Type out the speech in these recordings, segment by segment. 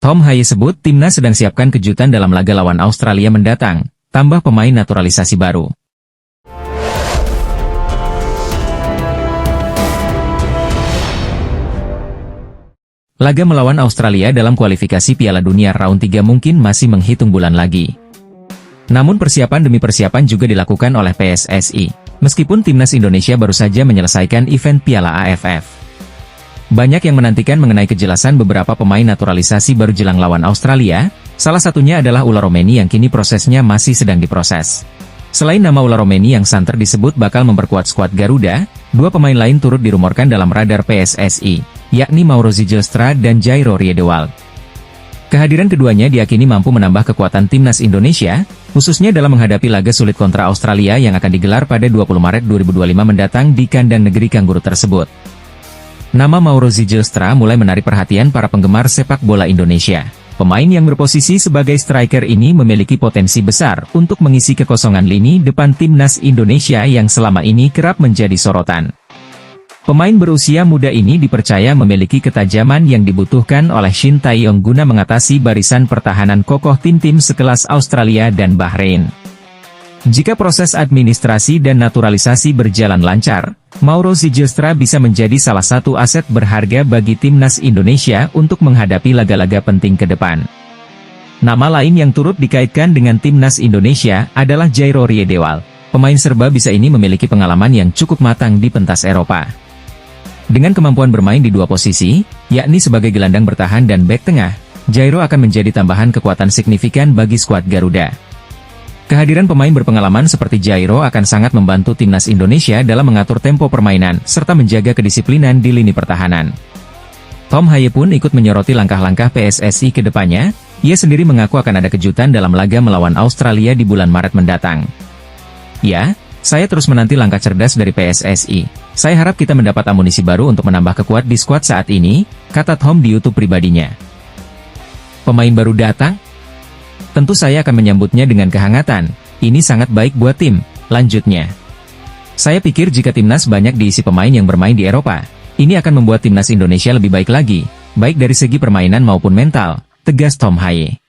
Tom Haye sebut timnas sedang siapkan kejutan dalam laga lawan Australia mendatang, tambah pemain naturalisasi baru. Laga melawan Australia dalam kualifikasi Piala Dunia Round 3 mungkin masih menghitung bulan lagi. Namun persiapan demi persiapan juga dilakukan oleh PSSI, meskipun timnas Indonesia baru saja menyelesaikan event Piala AFF. Banyak yang menantikan mengenai kejelasan beberapa pemain naturalisasi baru jelang lawan Australia, salah satunya adalah Ular Romeni yang kini prosesnya masih sedang diproses. Selain nama Ular Romeni yang santer disebut bakal memperkuat skuad Garuda, dua pemain lain turut dirumorkan dalam radar PSSI, yakni Mauro Zijlstra dan Jairo Riedewald. Kehadiran keduanya diyakini mampu menambah kekuatan timnas Indonesia, khususnya dalam menghadapi laga sulit kontra Australia yang akan digelar pada 20 Maret 2025 mendatang di kandang negeri Kanguru tersebut. Nama Mauro Zijlstra mulai menarik perhatian para penggemar sepak bola Indonesia. Pemain yang berposisi sebagai striker ini memiliki potensi besar untuk mengisi kekosongan lini depan timnas Indonesia yang selama ini kerap menjadi sorotan. Pemain berusia muda ini dipercaya memiliki ketajaman yang dibutuhkan oleh Shin Tae-yong guna mengatasi barisan pertahanan kokoh tim-tim sekelas Australia dan Bahrain. Jika proses administrasi dan naturalisasi berjalan lancar, Mauro Zijlstra bisa menjadi salah satu aset berharga bagi timnas Indonesia untuk menghadapi laga-laga penting ke depan. Nama lain yang turut dikaitkan dengan timnas Indonesia adalah Jairo Riedewald. Pemain serba bisa ini memiliki pengalaman yang cukup matang di pentas Eropa. Dengan kemampuan bermain di dua posisi, yakni sebagai gelandang bertahan dan bek tengah, Jairo akan menjadi tambahan kekuatan signifikan bagi skuad Garuda. Kehadiran pemain berpengalaman seperti Jairo akan sangat membantu timnas Indonesia dalam mengatur tempo permainan, serta menjaga kedisiplinan di lini pertahanan. Tom Haye pun ikut menyoroti langkah-langkah PSSI ke depannya. Ia sendiri mengaku akan ada kejutan dalam laga melawan Australia di bulan Maret mendatang. Ya, saya terus menanti langkah cerdas dari PSSI. Saya harap kita mendapat amunisi baru untuk menambah kekuatan di skuad saat ini, kata Tom di YouTube pribadinya. Pemain baru datang? Tentu saya akan menyambutnya dengan kehangatan. Ini sangat baik buat tim, lanjutnya. Saya pikir jika timnas banyak diisi pemain yang bermain di Eropa, ini akan membuat timnas Indonesia lebih baik lagi, baik dari segi permainan maupun mental, tegas Tom Haye.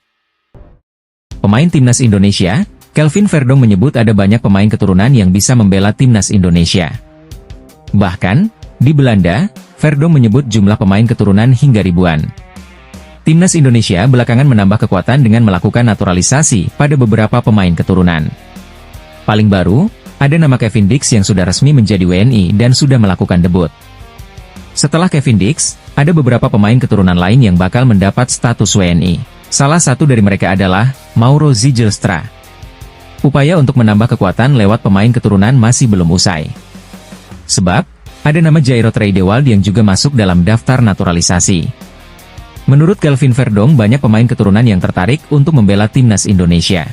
Pemain timnas Indonesia, Kelvin Verdong menyebut ada banyak pemain keturunan yang bisa membela timnas Indonesia. Bahkan, di Belanda, Verdong menyebut jumlah pemain keturunan hingga ribuan. Timnas Indonesia belakangan menambah kekuatan dengan melakukan naturalisasi pada beberapa pemain keturunan. Paling baru, ada nama Kevin Dix yang sudah resmi menjadi WNI dan sudah melakukan debut. Setelah Kevin Dix, ada beberapa pemain keturunan lain yang bakal mendapat status WNI. Salah satu dari mereka adalah Mauro Zijlstra. Upaya untuk menambah kekuatan lewat pemain keturunan masih belum usai. Sebab, ada nama Jairo Riedewald yang juga masuk dalam daftar naturalisasi. Menurut Kelvin Verdong, banyak pemain keturunan yang tertarik untuk membela timnas Indonesia.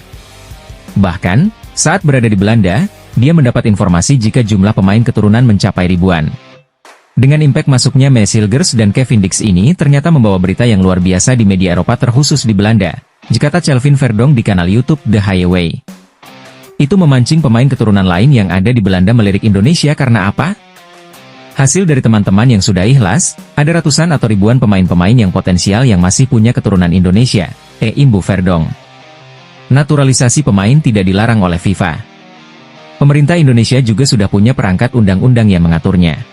Bahkan, saat berada di Belanda, dia mendapat informasi jika jumlah pemain keturunan mencapai ribuan. Dengan impact masuknya Messi Hilgers dan Kevin Dix ini ternyata membawa berita yang luar biasa di media Eropa terkhusus di Belanda, kata Kelvin Verdong di kanal YouTube The Haye Way. Itu memancing pemain keturunan lain yang ada di Belanda melirik Indonesia karena apa? Hasil dari teman-teman yang sudah ikhlas, ada ratusan atau ribuan pemain-pemain yang potensial yang masih punya keturunan Indonesia, imbu Verdong. Naturalisasi pemain tidak dilarang oleh FIFA. Pemerintah Indonesia juga sudah punya perangkat undang-undang yang mengaturnya.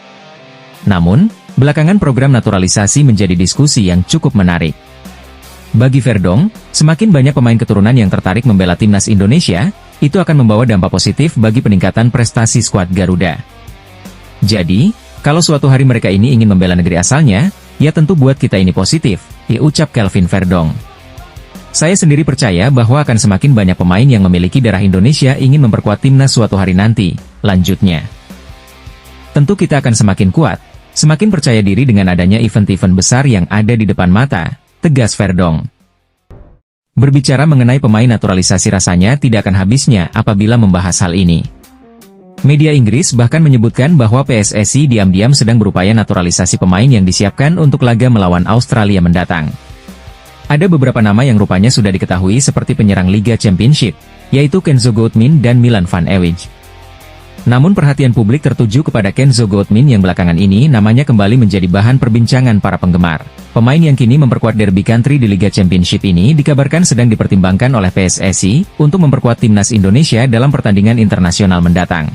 Namun, belakangan program naturalisasi menjadi diskusi yang cukup menarik. Bagi Verdong, semakin banyak pemain keturunan yang tertarik membela timnas Indonesia, itu akan membawa dampak positif bagi peningkatan prestasi skuad Garuda. Jadi, kalau suatu hari mereka ini ingin membela negeri asalnya, ya tentu buat kita ini positif, ucap Kelvin Verdong. Saya sendiri percaya bahwa akan semakin banyak pemain yang memiliki darah Indonesia ingin memperkuat timnas suatu hari nanti, lanjutnya. Tentu kita akan semakin kuat, semakin percaya diri dengan adanya event-event besar yang ada di depan mata, tegas Verdong. Berbicara mengenai pemain naturalisasi rasanya tidak akan habisnya apabila membahas hal ini. Media Inggris bahkan menyebutkan bahwa PSSI diam-diam sedang berupaya naturalisasi pemain yang disiapkan untuk laga melawan Australia mendatang. Ada beberapa nama yang rupanya sudah diketahui seperti penyerang Liga Championship, yaitu Kenzo Goodman dan Milan van Ewijk. Namun perhatian publik tertuju kepada Kenzo Goatmin yang belakangan ini namanya kembali menjadi bahan perbincangan para penggemar. Pemain yang kini memperkuat Derby County di Liga Championship ini dikabarkan sedang dipertimbangkan oleh PSSI untuk memperkuat timnas Indonesia dalam pertandingan internasional mendatang.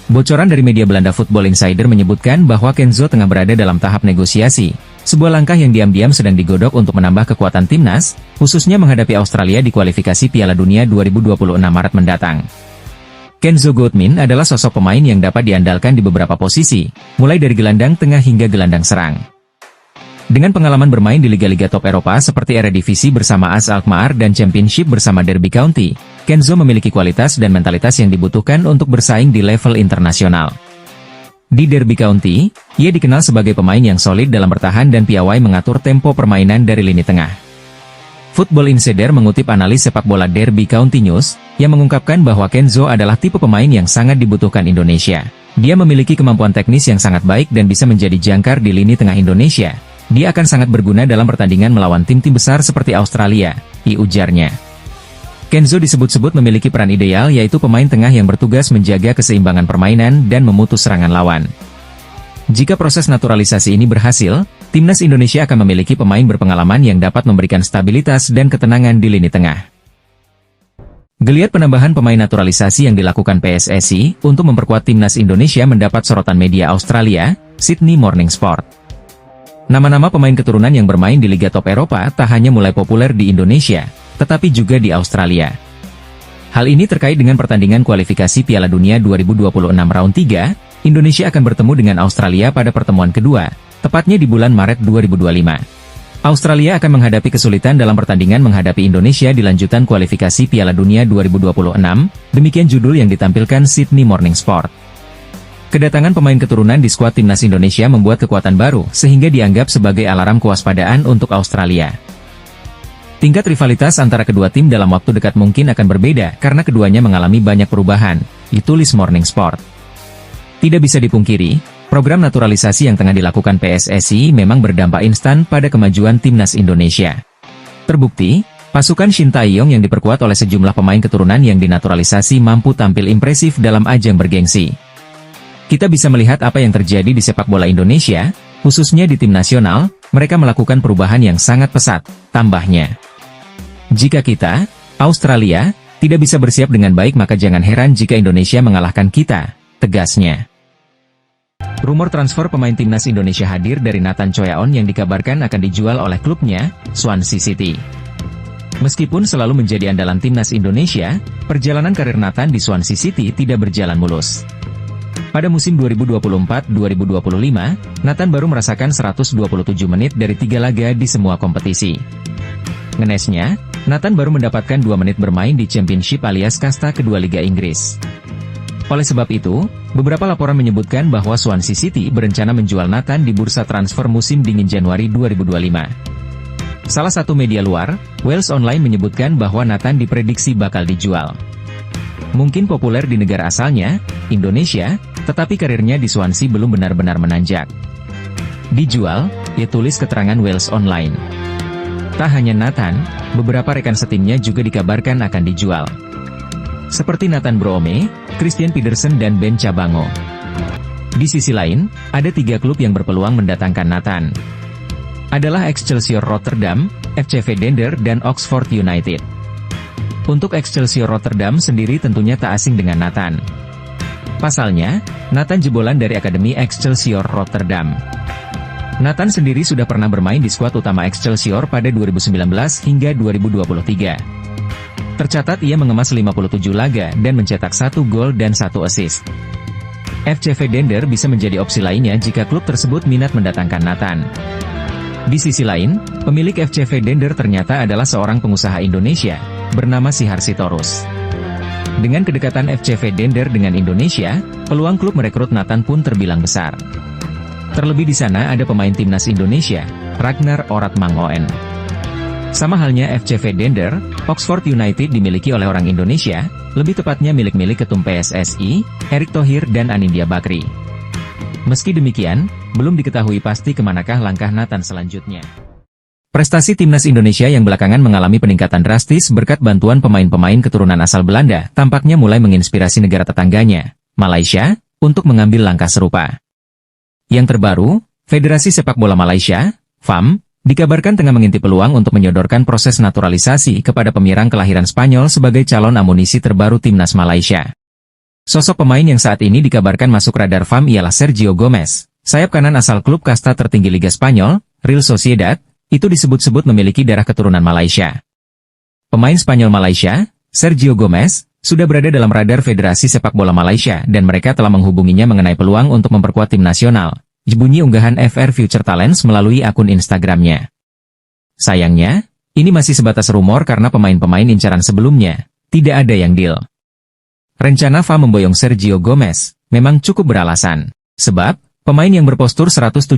Bocoran dari media Belanda Football Insider menyebutkan bahwa Kenzo tengah berada dalam tahap negosiasi, sebuah langkah yang diam-diam sedang digodok untuk menambah kekuatan timnas, khususnya menghadapi Australia di kualifikasi Piala Dunia 2026 Maret mendatang. Kenzo Goatmin adalah sosok pemain yang dapat diandalkan di beberapa posisi, mulai dari gelandang tengah hingga gelandang serang. Dengan pengalaman bermain di liga-liga top Eropa seperti Eredivisie bersama AS Alkmaar dan Championship bersama Derby County, Kenzo memiliki kualitas dan mentalitas yang dibutuhkan untuk bersaing di level internasional. Di Derby County, ia dikenal sebagai pemain yang solid dalam bertahan dan piawai mengatur tempo permainan dari lini tengah. Football Insider mengutip analis sepak bola Derby County News, yang mengungkapkan bahwa Kenzo adalah tipe pemain yang sangat dibutuhkan Indonesia. Dia memiliki kemampuan teknis yang sangat baik dan bisa menjadi jangkar di lini tengah Indonesia. Dia akan sangat berguna dalam pertandingan melawan tim-tim besar seperti Australia, ujarnya. Kenzo disebut-sebut memiliki peran ideal yaitu pemain tengah yang bertugas menjaga keseimbangan permainan dan memutus serangan lawan. Jika proses naturalisasi ini berhasil, timnas Indonesia akan memiliki pemain berpengalaman yang dapat memberikan stabilitas dan ketenangan di lini tengah. Geliat penambahan pemain naturalisasi yang dilakukan PSSI untuk memperkuat timnas Indonesia mendapat sorotan media Australia, Sydney Morning Sport. Nama-nama pemain keturunan yang bermain di Liga Top Eropa tak hanya mulai populer di Indonesia, tetapi juga di Australia. Hal ini terkait dengan pertandingan kualifikasi Piala Dunia 2026 Round 3, Indonesia akan bertemu dengan Australia pada pertemuan kedua, tepatnya di bulan Maret 2025. Australia akan menghadapi kesulitan dalam pertandingan menghadapi Indonesia di lanjutan kualifikasi Piala Dunia 2026, demikian judul yang ditampilkan Sydney Morning Sport. Kedatangan pemain keturunan di skuad timnas Indonesia membuat kekuatan baru, sehingga dianggap sebagai alarm kewaspadaan untuk Australia. Tingkat rivalitas antara kedua tim dalam waktu dekat mungkin akan berbeda karena keduanya mengalami banyak perubahan, ditulis Morning Sport. Tidak bisa dipungkiri, program naturalisasi yang tengah dilakukan PSSI memang berdampak instan pada kemajuan timnas Indonesia. Terbukti, pasukan Shin Tae-yong yang diperkuat oleh sejumlah pemain keturunan yang dinaturalisasi mampu tampil impresif dalam ajang bergengsi. Kita bisa melihat apa yang terjadi di sepak bola Indonesia, khususnya di tim nasional, mereka melakukan perubahan yang sangat pesat, tambahnya. Jika kita, Australia, tidak bisa bersiap dengan baik maka jangan heran jika Indonesia mengalahkan kita, tegasnya. Rumor transfer pemain timnas Indonesia hadir dari Nathan Choyaon yang dikabarkan akan dijual oleh klubnya, Swansea City. Meskipun selalu menjadi andalan timnas Indonesia, perjalanan karir Nathan di Swansea City tidak berjalan mulus. Pada musim 2024-2025, Nathan baru merasakan 127 menit dari 3 laga di semua kompetisi. Ngenesnya, Nathan baru mendapatkan 2 menit bermain di Championship alias kasta kedua Liga Inggris. Oleh sebab itu, beberapa laporan menyebutkan bahwa Swansea City berencana menjual Nathan di bursa transfer musim dingin Januari 2025. Salah satu media luar, Wales Online menyebutkan bahwa Nathan diprediksi bakal dijual. Mungkin populer di negara asalnya, Indonesia, tetapi karirnya di Swansea belum benar-benar menanjak. Dijual, ia tulis keterangan Wales Online. Tak hanya Nathan, beberapa rekan setimnya juga dikabarkan akan dijual. Seperti Nathan Broome, Christian Pedersen dan Ben Cabango. Di sisi lain, ada 3 klub yang berpeluang mendatangkan Nathan. Adalah Excelsior Rotterdam, FCV Dender dan Oxford United. Untuk Excelsior Rotterdam sendiri tentunya tak asing dengan Nathan. Pasalnya, Nathan jebolan dari Akademi Excelsior Rotterdam. Nathan sendiri sudah pernah bermain di skuad utama Excelsior pada 2019 hingga 2023. Tercatat ia mengemas 57 laga dan mencetak 1 gol dan 1 assist. FCV Dender bisa menjadi opsi lainnya jika klub tersebut minat mendatangkan Nathan. Di sisi lain, pemilik FCV Dender ternyata adalah seorang pengusaha Indonesia, bernama Sihar Sitorus. Dengan kedekatan FCV Dender dengan Indonesia, peluang klub merekrut Nathan pun terbilang besar. Terlebih di sana ada pemain timnas Indonesia, Ragnar Oratmangoen. Sama halnya FCV Dender, Oxford United dimiliki oleh orang Indonesia, lebih tepatnya milik ketum PSSI, Erick Thohir dan Anindya Bakri. Meski demikian, belum diketahui pasti kemanakah langkah Nathan selanjutnya. Prestasi timnas Indonesia yang belakangan mengalami peningkatan drastis berkat bantuan pemain-pemain keturunan asal Belanda tampaknya mulai menginspirasi negara tetangganya, Malaysia, untuk mengambil langkah serupa. Yang terbaru, Federasi Sepak Bola Malaysia, FAM, dikabarkan tengah mengintip peluang untuk menyodorkan proses naturalisasi kepada penyerang kelahiran Spanyol sebagai calon amunisi terbaru timnas Malaysia. Sosok pemain yang saat ini dikabarkan masuk radar FAM ialah Sergio Gomez, sayap kanan asal klub kasta tertinggi Liga Spanyol, Real Sociedad, itu disebut-sebut memiliki darah keturunan Malaysia. Pemain Spanyol Malaysia, Sergio Gomez, sudah berada dalam radar Federasi Sepak Bola Malaysia dan mereka telah menghubunginya mengenai peluang untuk memperkuat tim nasional, bunyi unggahan FR Future Talents melalui akun Instagramnya. Sayangnya, ini masih sebatas rumor karena pemain-pemain incaran sebelumnya tidak ada yang deal. Rencana FAM memboyong Sergio Gomez memang cukup beralasan, sebab pemain yang berpostur 171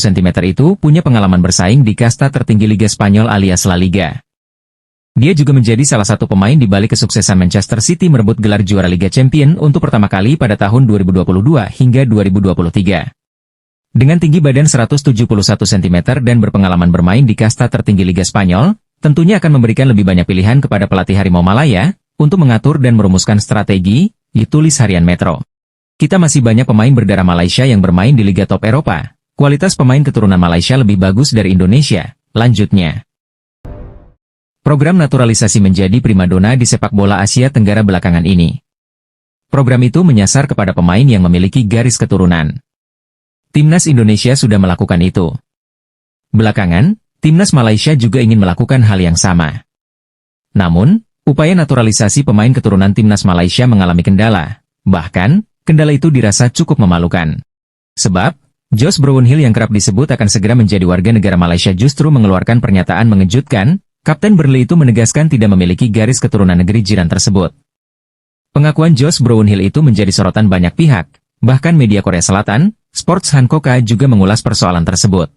cm itu punya pengalaman bersaing di kasta tertinggi Liga Spanyol alias La Liga. Dia juga menjadi salah satu pemain di balik kesuksesan Manchester City merebut gelar juara Liga Champions untuk pertama kali pada tahun 2022 hingga 2023. Dengan tinggi badan 171 cm dan berpengalaman bermain di kasta tertinggi Liga Spanyol, tentunya akan memberikan lebih banyak pilihan kepada pelatih Harimau Malaya untuk mengatur dan merumuskan strategi, ditulis harian Metro. Kita masih banyak pemain berdarah Malaysia yang bermain di Liga Top Eropa. Kualitas pemain keturunan Malaysia lebih bagus dari Indonesia, lanjutnya. Program naturalisasi menjadi primadona di sepak bola Asia Tenggara belakangan ini. Program itu menyasar kepada pemain yang memiliki garis keturunan. Timnas Indonesia sudah melakukan itu. Belakangan, Timnas Malaysia juga ingin melakukan hal yang sama. Namun, upaya naturalisasi pemain keturunan Timnas Malaysia mengalami kendala. Bahkan, kendala itu dirasa cukup memalukan. Sebab, Josh Brownhill yang kerap disebut akan segera menjadi warga negara Malaysia justru mengeluarkan pernyataan mengejutkan. Kapten Burnley itu menegaskan tidak memiliki garis keturunan negeri jiran tersebut. Pengakuan Josh Brownhill itu menjadi sorotan banyak pihak, bahkan media Korea Selatan, Sports Hankoka juga mengulas persoalan tersebut.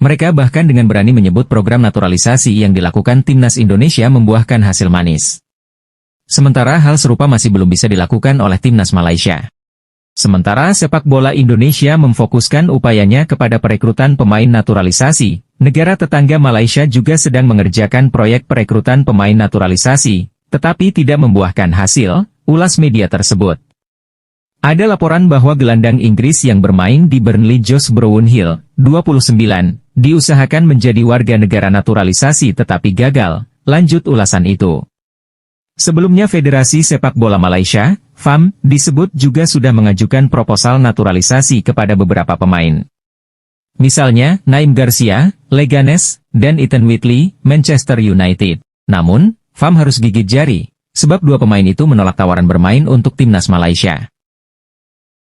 Mereka bahkan dengan berani menyebut program naturalisasi yang dilakukan Timnas Indonesia membuahkan hasil manis. Sementara hal serupa masih belum bisa dilakukan oleh Timnas Malaysia. Sementara sepak bola Indonesia memfokuskan upayanya kepada perekrutan pemain naturalisasi, negara tetangga Malaysia juga sedang mengerjakan proyek perekrutan pemain naturalisasi, tetapi tidak membuahkan hasil, ulas media tersebut. Ada laporan bahwa gelandang Inggris yang bermain di Burnley Josh Brownhill, 29, diusahakan menjadi warga negara naturalisasi tetapi gagal, lanjut ulasan itu. Sebelumnya Federasi Sepak Bola Malaysia, FAM, disebut juga sudah mengajukan proposal naturalisasi kepada beberapa pemain. Misalnya, Naim Garcia, Leganes, dan Ethan Whitley, Manchester United. Namun, FAM harus gigit jari, sebab dua pemain itu menolak tawaran bermain untuk Timnas Malaysia.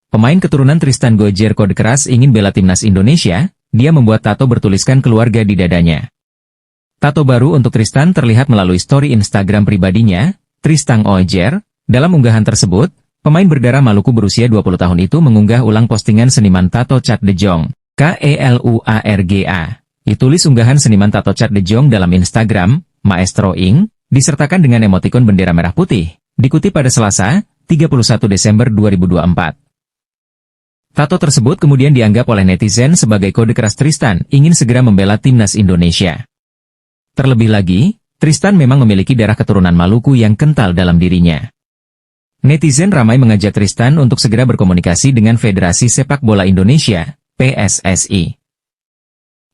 Pemain keturunan Tristan Gojer kode keras ingin bela Timnas Indonesia, dia membuat tato bertuliskan keluarga di dadanya. Tato baru untuk Tristan terlihat melalui story Instagram pribadinya, Tristan Ojer. Dalam unggahan tersebut, pemain berdarah Maluku berusia 20 tahun itu mengunggah ulang postingan seniman tato Chat De Jong, KELUARGA. Ditulis unggahan seniman tato Chat De Jong dalam Instagram, Maestro Ing, disertakan dengan emotikon bendera merah putih, dikutip pada Selasa, 31 Desember 2024. Tato tersebut kemudian dianggap oleh netizen sebagai kode keras Tristan ingin segera membela Timnas Indonesia. Terlebih lagi, Tristan memang memiliki darah keturunan Maluku yang kental dalam dirinya. Netizen ramai mengajak Tristan untuk segera berkomunikasi dengan Federasi Sepak Bola Indonesia, PSSI.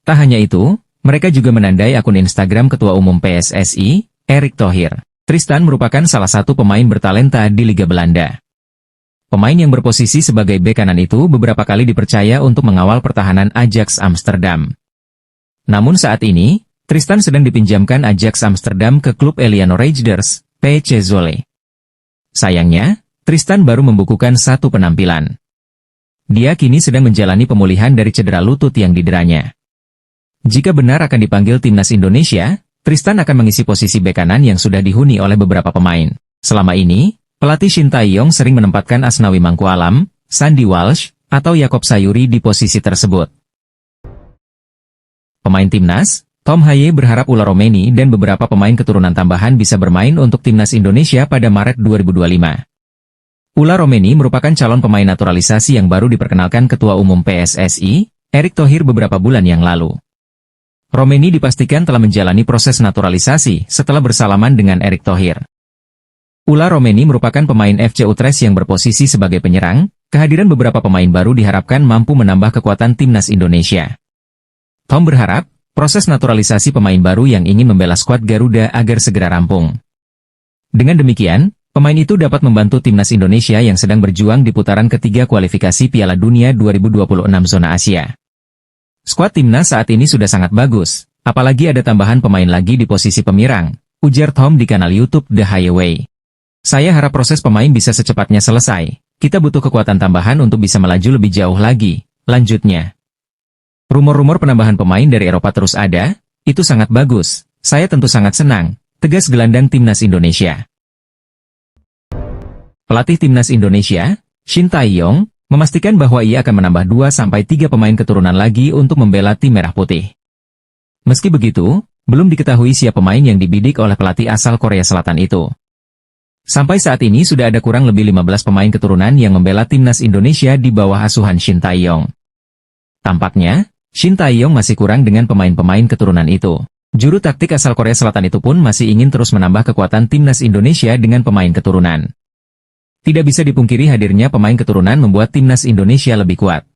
Tak hanya itu, mereka juga menandai akun Instagram Ketua Umum PSSI, Erick Thohir. Tristan merupakan salah satu pemain bertalenta di Liga Belanda. Pemain yang berposisi sebagai bek kanan itu beberapa kali dipercaya untuk mengawal pertahanan Ajax Amsterdam. Namun saat ini, Tristan sedang dipinjamkan Ajax Amsterdam ke klub Eliano Raiders, PC Zwolle. Sayangnya, Tristan baru membukukan satu penampilan. Dia kini sedang menjalani pemulihan dari cedera lutut yang dideranya. Jika benar akan dipanggil Timnas Indonesia, Tristan akan mengisi posisi bek kanan yang sudah dihuni oleh beberapa pemain. Selama ini, pelatih Shin Tae-yong sering menempatkan Asnawi Mangkualam, Sandy Walsh, atau Yakob Sayuri di posisi tersebut. Pemain Timnas, Tom Haye berharap Ula Romeni dan beberapa pemain keturunan tambahan bisa bermain untuk Timnas Indonesia pada Maret 2025. Ula Romeni merupakan calon pemain naturalisasi yang baru diperkenalkan Ketua Umum PSSI, Erick Thohir beberapa bulan yang lalu. Romeni dipastikan telah menjalani proses naturalisasi setelah bersalaman dengan Erick Thohir. Ula Romeni merupakan pemain FC Utrecht yang berposisi sebagai penyerang. Kehadiran beberapa pemain baru diharapkan mampu menambah kekuatan timnas Indonesia. Tom berharap, proses naturalisasi pemain baru yang ingin membela skuad Garuda agar segera rampung. Dengan demikian, pemain itu dapat membantu timnas Indonesia yang sedang berjuang di putaran ketiga kualifikasi Piala Dunia 2026 zona Asia. Skuad timnas saat ini sudah sangat bagus, apalagi ada tambahan pemain lagi di posisi penyerang, ujar Tom di kanal YouTube The Highway. Saya harap proses pemain bisa secepatnya selesai. Kita butuh kekuatan tambahan untuk bisa melaju lebih jauh lagi, lanjutnya. Rumor-rumor penambahan pemain dari Eropa terus ada, itu sangat bagus, saya tentu sangat senang, tegas gelandang timnas Indonesia. Pelatih timnas Indonesia, Shin Tae-yong, memastikan bahwa ia akan menambah 2-3 pemain keturunan lagi untuk membela tim Merah Putih. Meski begitu, belum diketahui siapa pemain yang dibidik oleh pelatih asal Korea Selatan itu. Sampai saat ini sudah ada kurang lebih 15 pemain keturunan yang membela timnas Indonesia di bawah asuhan Shin Tae-yong. Tampaknya, Shin Tae-yong masih kurang dengan pemain-pemain keturunan itu. Juru taktik asal Korea Selatan itu pun masih ingin terus menambah kekuatan timnas Indonesia dengan pemain keturunan. Tidak bisa dipungkiri hadirnya pemain keturunan membuat timnas Indonesia lebih kuat.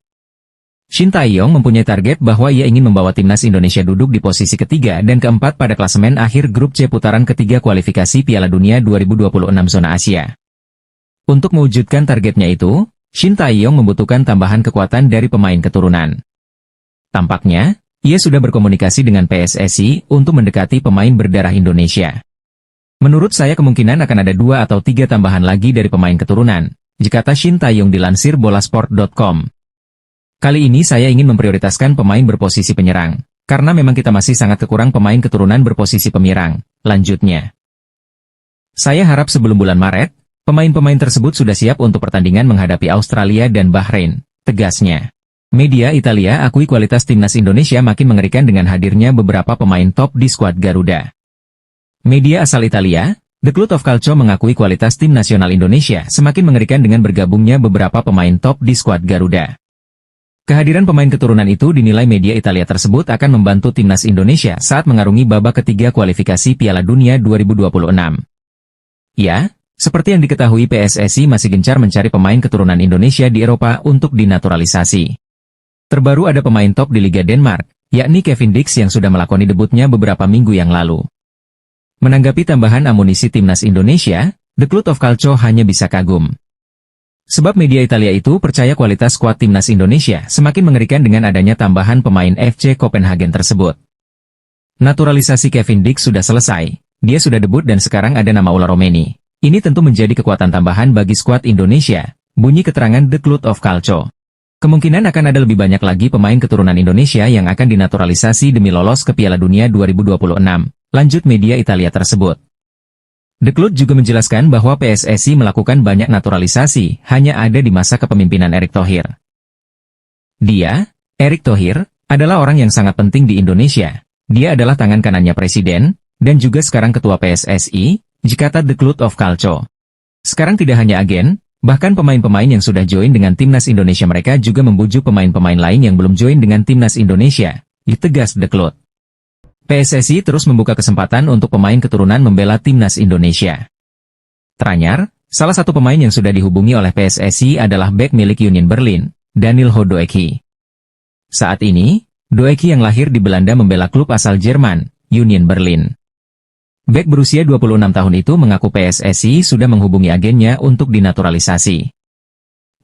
Shin Tae-yong mempunyai target bahwa ia ingin membawa timnas Indonesia duduk di posisi ketiga dan keempat pada klasemen akhir grup C putaran ketiga kualifikasi Piala Dunia 2026 zona Asia. Untuk mewujudkan targetnya itu, Shin Tae-yong membutuhkan tambahan kekuatan dari pemain keturunan. Tampaknya, ia sudah berkomunikasi dengan PSSI untuk mendekati pemain berdarah Indonesia. Menurut saya kemungkinan akan ada 2 atau 3 tambahan lagi dari pemain keturunan, kata Shin Tae-yong dilansir bolasport.com. Kali ini saya ingin memprioritaskan pemain berposisi penyerang, karena memang kita masih sangat kekurang pemain keturunan berposisi penyerang, lanjutnya. Saya harap sebelum bulan Maret, pemain-pemain tersebut sudah siap untuk pertandingan menghadapi Australia dan Bahrain, tegasnya. Media Italia akui kualitas timnas Indonesia makin mengerikan dengan hadirnya beberapa pemain top di skuad Garuda. Media asal Italia, The Cloud of Calcio mengakui kualitas tim nasional Indonesia semakin mengerikan dengan bergabungnya beberapa pemain top di skuad Garuda. Kehadiran pemain keturunan itu dinilai media Italia tersebut akan membantu timnas Indonesia saat mengarungi babak ketiga kualifikasi Piala Dunia 2026. Ya, seperti yang diketahui PSSI masih gencar mencari pemain keturunan Indonesia di Eropa untuk dinaturalisasi. Terbaru ada pemain top di Liga Denmark, yakni Kevin Dix yang sudah melakoni debutnya beberapa minggu yang lalu. Menanggapi tambahan amunisi timnas Indonesia, The Cloud of Calcio hanya bisa kagum. Sebab media Italia itu percaya kualitas skuad timnas Indonesia semakin mengerikan dengan adanya tambahan pemain FC Copenhagen tersebut. Naturalisasi Kevin Dix sudah selesai, dia sudah debut dan sekarang ada nama Ula Romeni. Ini tentu menjadi kekuatan tambahan bagi skuad Indonesia, bunyi keterangan The Cloud of Calcio. Kemungkinan akan ada lebih banyak lagi pemain keturunan Indonesia yang akan dinaturalisasi demi lolos ke Piala Dunia 2026, lanjut media Italia tersebut. The Cloud juga menjelaskan bahwa PSSI melakukan banyak naturalisasi hanya ada di masa kepemimpinan Erick Thohir. Dia, Erick Thohir, adalah orang yang sangat penting di Indonesia. Dia adalah tangan kanannya presiden, dan juga sekarang ketua PSSI, kata The Cloud of Calcio. Sekarang tidak hanya agen, bahkan pemain-pemain yang sudah join dengan timnas Indonesia mereka juga membujuk pemain-pemain lain yang belum join dengan timnas Indonesia, tegas The Cloud. PSSI terus membuka kesempatan untuk pemain keturunan membela timnas Indonesia. Teranyar, salah satu pemain yang sudah dihubungi oleh PSSI adalah bek milik Union Berlin, Danilo Doeki. Saat ini, Doeki yang lahir di Belanda membela klub asal Jerman, Union Berlin. Bek berusia 26 tahun itu mengaku PSSI sudah menghubungi agennya untuk dinaturalisasi.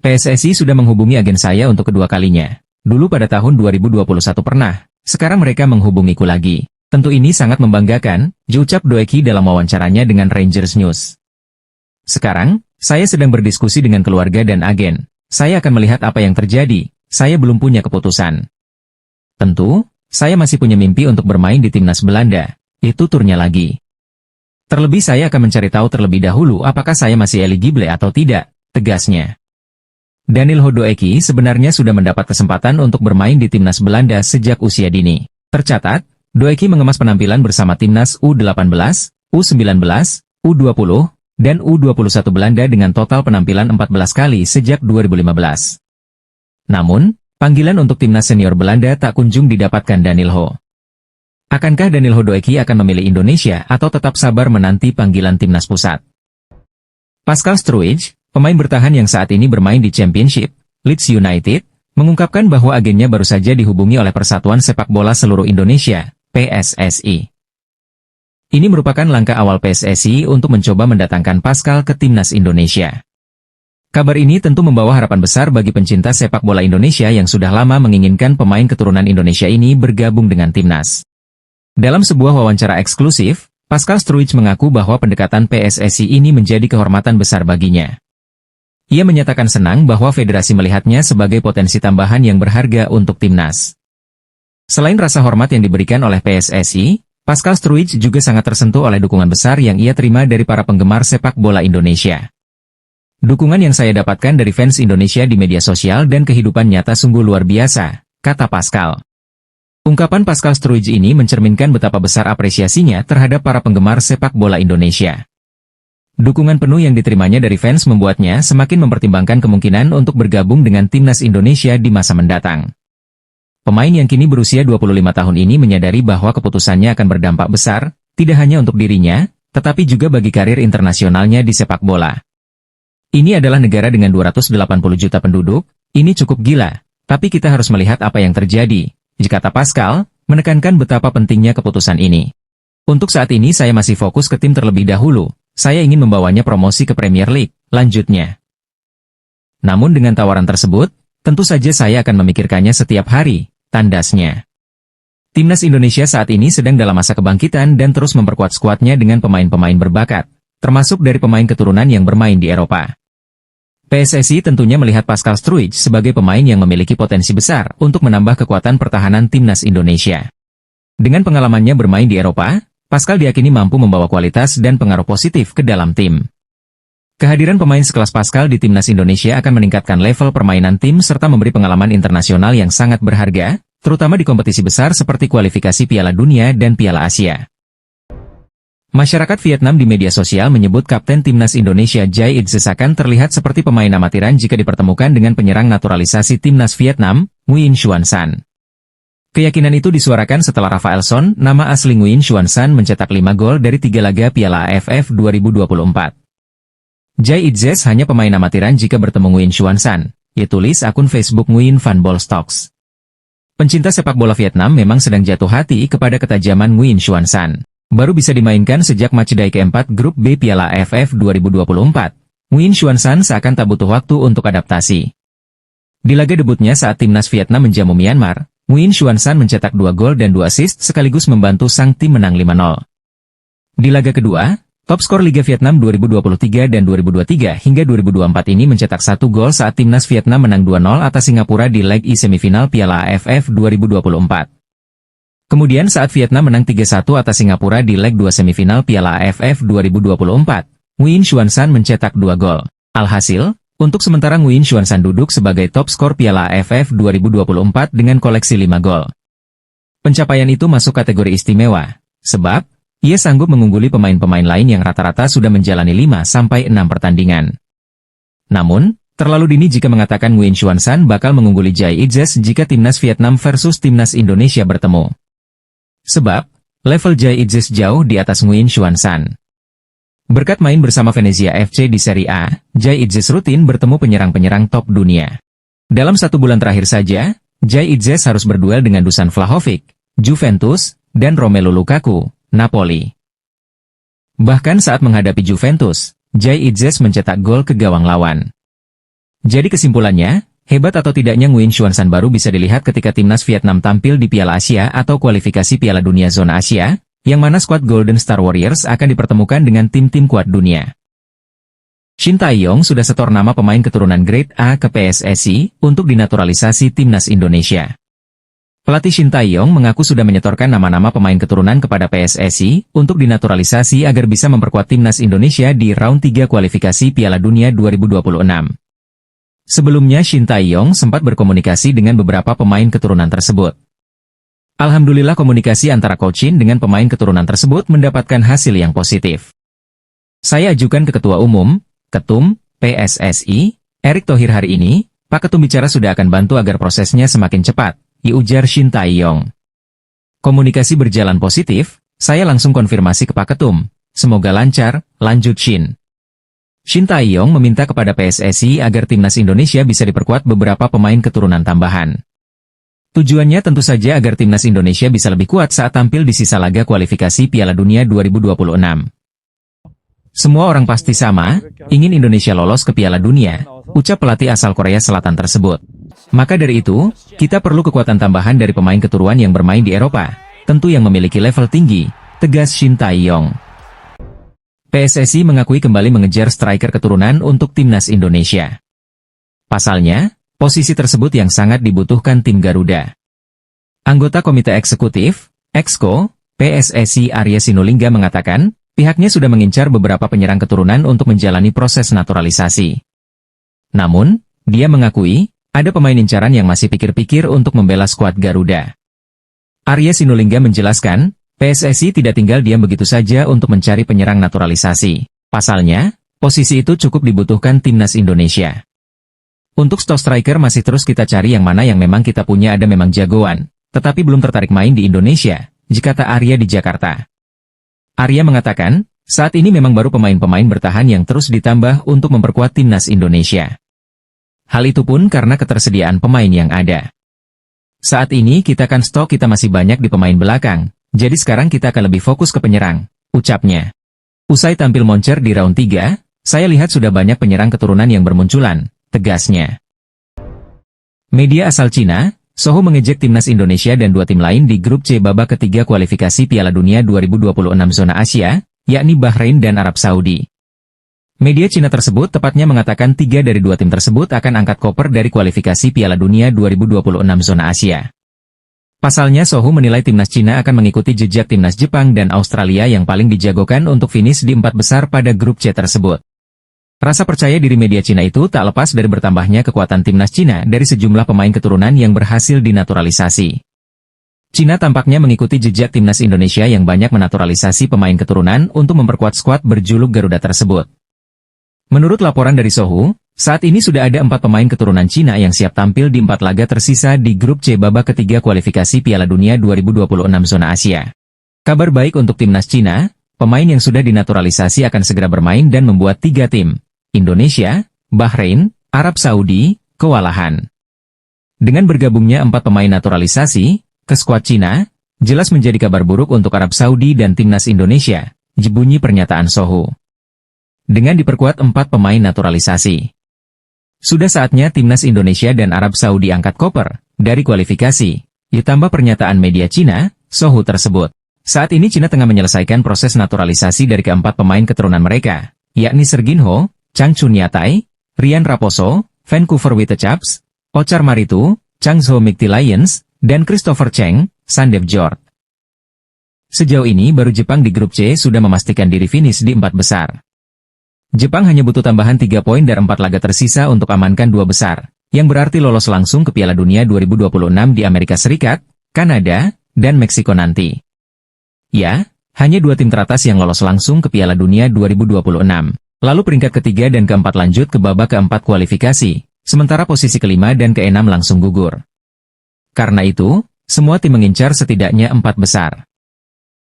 PSSI sudah menghubungi agen saya untuk kedua kalinya. Dulu pada tahun 2021 pernah, sekarang mereka menghubungiku lagi. Tentu ini sangat membanggakan, ucap Doeki dalam wawancaranya dengan Rangers News. Sekarang, saya sedang berdiskusi dengan keluarga dan agen. Saya akan melihat apa yang terjadi, saya belum punya keputusan. Tentu, saya masih punya mimpi untuk bermain di timnas Belanda, itu turnya lagi. Terlebih saya akan mencari tahu terlebih dahulu apakah saya masih eligible atau tidak, tegasnya. Danilo Doeki sebenarnya sudah mendapat kesempatan untuk bermain di timnas Belanda sejak usia dini. Tercatat, Doeki mengemas penampilan bersama timnas U18, U19, U20, dan U21 Belanda dengan total penampilan 14 kali sejak 2015. Namun, panggilan untuk timnas senior Belanda tak kunjung didapatkan Danilo. Akankah Danilo Doeki akan memilih Indonesia atau tetap sabar menanti panggilan timnas pusat? Pascal Struij, pemain bertahan yang saat ini bermain di Championship, Leeds United, mengungkapkan bahwa agennya baru saja dihubungi oleh Persatuan Sepak Bola Seluruh Indonesia, PSSI. Ini merupakan langkah awal PSSI untuk mencoba mendatangkan Pascal ke timnas Indonesia. Kabar ini tentu membawa harapan besar bagi pencinta sepak bola Indonesia yang sudah lama menginginkan pemain keturunan Indonesia ini bergabung dengan timnas. Dalam sebuah wawancara eksklusif, Pascal Struij mengaku bahwa pendekatan PSSI ini menjadi kehormatan besar baginya. Ia menyatakan senang bahwa federasi melihatnya sebagai potensi tambahan yang berharga untuk timnas. Selain rasa hormat yang diberikan oleh PSSI, Pascal Struij juga sangat tersentuh oleh dukungan besar yang ia terima dari para penggemar sepak bola Indonesia. Dukungan yang saya dapatkan dari fans Indonesia di media sosial dan kehidupan nyata sungguh luar biasa, kata Pascal. Ungkapan Pascal Struij ini mencerminkan betapa besar apresiasinya terhadap para penggemar sepak bola Indonesia. Dukungan penuh yang diterimanya dari fans membuatnya semakin mempertimbangkan kemungkinan untuk bergabung dengan timnas Indonesia di masa mendatang. Pemain yang kini berusia 25 tahun ini menyadari bahwa keputusannya akan berdampak besar, tidak hanya untuk dirinya, tetapi juga bagi karir internasionalnya di sepak bola. Ini adalah negara dengan 280 juta penduduk, ini cukup gila, tapi kita harus melihat apa yang terjadi, kata Pascal, menekankan betapa pentingnya keputusan ini. Untuk saat ini saya masih fokus ke tim terlebih dahulu, saya ingin membawanya promosi ke Premier League, lanjutnya. Namun dengan tawaran tersebut, tentu saja saya akan memikirkannya setiap hari, tandasnya. Timnas Indonesia saat ini sedang dalam masa kebangkitan dan terus memperkuat skuadnya dengan pemain-pemain berbakat, termasuk dari pemain keturunan yang bermain di Eropa. PSSI tentunya melihat Pascal Struij sebagai pemain yang memiliki potensi besar untuk menambah kekuatan pertahanan timnas Indonesia. Dengan pengalamannya bermain di Eropa, Pascal diyakini mampu membawa kualitas dan pengaruh positif ke dalam tim. Kehadiran pemain sekelas Pascal di timnas Indonesia akan meningkatkan level permainan tim serta memberi pengalaman internasional yang sangat berharga, terutama di kompetisi besar seperti kualifikasi Piala Dunia dan Piala Asia. Masyarakat Vietnam di media sosial menyebut Kapten Timnas Indonesia Jai Itzes akan terlihat seperti pemain amatiran jika dipertemukan dengan penyerang naturalisasi Timnas Vietnam, Nguyen Xuan San. Keyakinan itu disuarakan setelah Rafael Son, nama asli Nguyen Xuan San mencetak 5 gol dari 3 laga Piala AFF 2024. Jai Itzes hanya pemain amatiran jika bertemu Nguyen Xuan San, ia tulis akun Facebook Nguyen Van Ball Stocks. Pencinta sepak bola Vietnam memang sedang jatuh hati kepada ketajaman Nguyen Xuan San. Baru bisa dimainkan sejak matchday keempat grup B Piala AFF 2024, Nguyen Xuan San seakan tak butuh waktu untuk adaptasi. Di laga debutnya saat timnas Vietnam menjamu Myanmar, Nguyen Xuan San mencetak 2 gol dan 2 assist sekaligus membantu sang tim menang 5-0. Di laga kedua, top skor Liga Vietnam 2023 dan 2023 hingga 2024 ini mencetak 1 gol saat timnas Vietnam menang 2-0 atas Singapura di leg E semifinal Piala AFF 2024. Kemudian saat Vietnam menang 3-1 atas Singapura di leg 2 semifinal Piala AFF 2024, Nguyen Xuan San mencetak 2 gol. Alhasil, untuk sementara Nguyen Xuan San duduk sebagai top skor Piala AFF 2024 dengan koleksi 5 gol. Pencapaian itu masuk kategori istimewa, sebab ia sanggup mengungguli pemain-pemain lain yang rata-rata sudah menjalani 5-6 pertandingan. Namun, terlalu dini jika mengatakan Nguyen Xuan San bakal mengungguli Jai Itzes jika timnas Vietnam versus timnas Indonesia bertemu. Sebab, level Jai Itzes jauh di atas Nguyen Xuan San. Berkat main bersama Venezia FC di Serie A, Jai Itzes rutin bertemu penyerang-penyerang top dunia. Dalam 1 bulan terakhir saja, Jai Itzes harus berduel dengan Dusan Vlahovic, Juventus, dan Romelu Lukaku, Napoli. Bahkan saat menghadapi Juventus, Jai Itzes mencetak gol ke gawang lawan. Jadi kesimpulannya, hebat atau tidaknya Nguyen Xuan San baru bisa dilihat ketika timnas Vietnam tampil di Piala Asia atau kualifikasi Piala Dunia Zona Asia, yang mana skuad Golden Star Warriors akan dipertemukan dengan tim-tim kuat dunia. Shin Tae-yong sudah setor nama pemain keturunan Grade A ke PSSI untuk dinaturalisasi timnas Indonesia. Pelatih Shin Tae-yong mengaku sudah menyetorkan nama-nama pemain keturunan kepada PSSI untuk dinaturalisasi agar bisa memperkuat timnas Indonesia di round 3 kualifikasi Piala Dunia 2026. Sebelumnya Shin Tae-yong sempat berkomunikasi dengan beberapa pemain keturunan tersebut. Alhamdulillah komunikasi antara Coach Shin dengan pemain keturunan tersebut mendapatkan hasil yang positif. Saya ajukan ke Ketua Umum, Ketum, PSSI, Erick Thohir hari ini, Pak Ketum bicara sudah akan bantu agar prosesnya semakin cepat, ujar Shin Tae-yong. Komunikasi berjalan positif, saya langsung konfirmasi ke Pak Ketum, semoga lancar, lanjut Shin. Shin Tae-yong meminta kepada PSSI agar timnas Indonesia bisa diperkuat beberapa pemain keturunan tambahan. Tujuannya tentu saja agar timnas Indonesia bisa lebih kuat saat tampil di sisa laga kualifikasi Piala Dunia 2026. Semua orang pasti sama, ingin Indonesia lolos ke Piala Dunia, ucap pelatih asal Korea Selatan tersebut. Maka dari itu, kita perlu kekuatan tambahan dari pemain keturunan yang bermain di Eropa, tentu yang memiliki level tinggi, tegas Shin Tae-yong. PSSI mengakui kembali mengejar striker keturunan untuk timnas Indonesia. Pasalnya, posisi tersebut yang sangat dibutuhkan tim Garuda. Anggota Komite Eksekutif, Exco, PSSI Arya Sinulinga mengatakan, pihaknya sudah mengincar beberapa penyerang keturunan untuk menjalani proses naturalisasi. Namun, dia mengakui, ada pemain incaran yang masih pikir-pikir untuk membela skuad Garuda. Arya Sinulinga menjelaskan, PSSI tidak tinggal diam begitu saja untuk mencari penyerang naturalisasi. Pasalnya, posisi itu cukup dibutuhkan timnas Indonesia. Untuk stok striker masih terus kita cari yang mana yang memang kita punya ada memang jagoan, tetapi belum tertarik main di Indonesia, kata Arya di Jakarta. Arya mengatakan, saat ini memang baru pemain-pemain bertahan yang terus ditambah untuk memperkuat timnas Indonesia. Hal itu pun karena ketersediaan pemain yang ada. Saat ini kita kan stok kita masih banyak di pemain belakang. Jadi sekarang kita akan lebih fokus ke penyerang, ucapnya. Usai tampil moncer di round 3, saya lihat sudah banyak penyerang keturunan yang bermunculan, tegasnya. Media asal Cina, Sohu mengejek timnas Indonesia dan dua tim lain di grup C babak ketiga kualifikasi Piala Dunia 2026 zona Asia, yakni Bahrain dan Arab Saudi. Media Cina tersebut tepatnya mengatakan 3 dari 2 tim tersebut akan angkat koper dari kualifikasi Piala Dunia 2026 zona Asia. Pasalnya Sohu menilai timnas Cina akan mengikuti jejak timnas Jepang dan Australia yang paling dijagokan untuk finish di 4 besar pada grup C tersebut. Rasa percaya diri media Cina itu tak lepas dari bertambahnya kekuatan timnas Cina dari sejumlah pemain keturunan yang berhasil dinaturalisasi. Cina tampaknya mengikuti jejak timnas Indonesia yang banyak menaturalisasi pemain keturunan untuk memperkuat skuad berjuluk Garuda tersebut. Menurut laporan dari Sohu, saat ini sudah ada 4 pemain keturunan Cina yang siap tampil di 4 laga tersisa di grup C babak ketiga kualifikasi Piala Dunia 2026 zona Asia. Kabar baik untuk timnas Cina, pemain yang sudah dinaturalisasi akan segera bermain dan membuat 3 tim, Indonesia, Bahrain, Arab Saudi, kewalahan. Dengan bergabungnya 4 pemain naturalisasi ke skuad Cina, jelas menjadi kabar buruk untuk Arab Saudi dan timnas Indonesia, bunyi pernyataan Sohu. Dengan diperkuat 4 pemain naturalisasi, sudah saatnya timnas Indonesia dan Arab Saudi angkat koper dari kualifikasi, ditambah pernyataan media Cina, Sohu tersebut. Saat ini Cina tengah menyelesaikan proses naturalisasi dari keempat pemain keturunan mereka, yakni Serginho, Chang Chunyatai, Rian Raposo, Vancouver Whitecaps, Ochar Maritu, Changzhou Micti Lions, dan Christopher Cheng, Sandeep Jord. Sejauh ini baru Jepang di grup C sudah memastikan diri finish di 4 besar. Jepang hanya butuh tambahan 3 poin dari 4 laga tersisa untuk amankan 2 besar, yang berarti lolos langsung ke Piala Dunia 2026 di Amerika Serikat, Kanada, dan Meksiko nanti. Ya, hanya 2 tim teratas yang lolos langsung ke Piala Dunia 2026, lalu peringkat ketiga dan keempat lanjut ke babak keempat kualifikasi, sementara posisi kelima dan keenam langsung gugur. Karena itu, semua tim mengincar setidaknya 4 besar.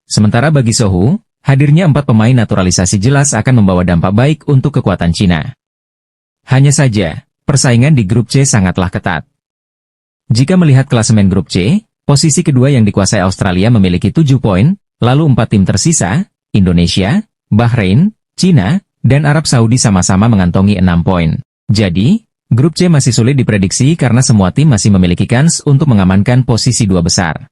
Sementara bagi Sohu, hadirnya 4 pemain naturalisasi jelas akan membawa dampak baik untuk kekuatan Cina. Hanya saja, persaingan di grup C sangatlah ketat. Jika melihat klasemen grup C, posisi kedua yang dikuasai Australia memiliki 7 poin, lalu 4 tim tersisa, Indonesia, Bahrain, Cina, dan Arab Saudi sama-sama mengantongi 6 poin. Jadi, grup C masih sulit diprediksi karena semua tim masih memiliki kans untuk mengamankan posisi 2 besar.